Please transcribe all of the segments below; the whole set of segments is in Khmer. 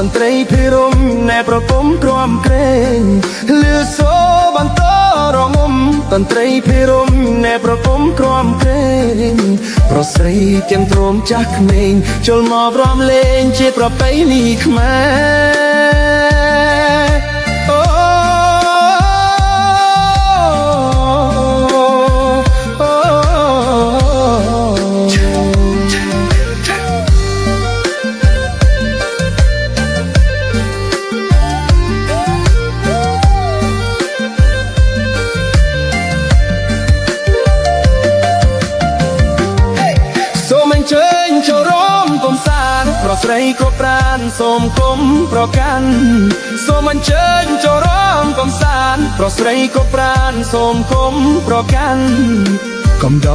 តន្ត្រីភិរមណែប្រគំទ្រាំក្រែងលឺសូបន្តរងំតន្ត្រីភិរមណែប្រគំទ្រាំក្រែងប្រស្រីទាំងទ្រមចាស់ក្មេងចូលមករំលេងជាប្រពៃណីខ្មែរចូលរួមកំសាន្តប្រស្រីគ្រប់ប្រានសូមគុំប្រកាន់សូមអញ្ជើញចូលរួមកំសាន្តប្រស្រីគ្រប់ប្រានសូមគុំប្រកាន់កុំដ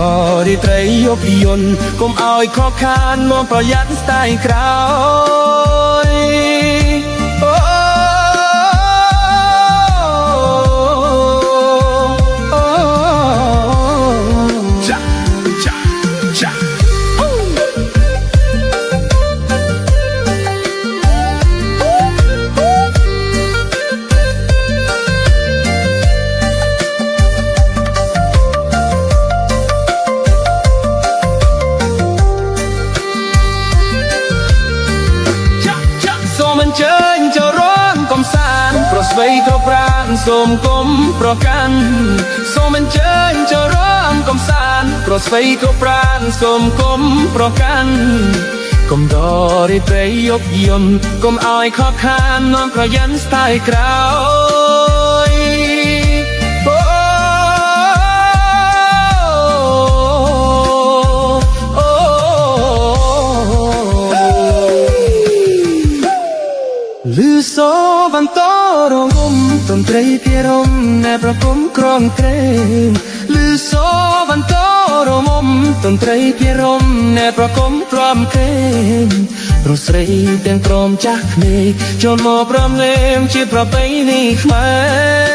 រីត្រីយកយន្តកុំឲ្យខកខានមកប្រយ័ត្នស្ដាយក្រោយជើញចូលរួមកំសាន្តប្រស្រីគ្រប់ប្រានសូមគុំប្រកាន់សូមអញ្ជើញចូលរួមកំសាន្តប្រស្រីគ្រប់ប្រានសូមគុំប្រកាន់កុំដរីត្រីយកយន្តកុំឲ្យខកខាននាំប្រយ័ត្នស្ដាយក្រោយលឺសូបន្តរងំតន្ត្រីភិរមណែប្រគំក្រងក្រែងលឺសូបន្តរងំតន្ត្រីភិរមណែប្រគំទ្រាំក្រែងប្រស្រីទាំងព្រមចាស់ក្មេងចូលមកប្រំលេងជាប្រពៃណីខ្មែរ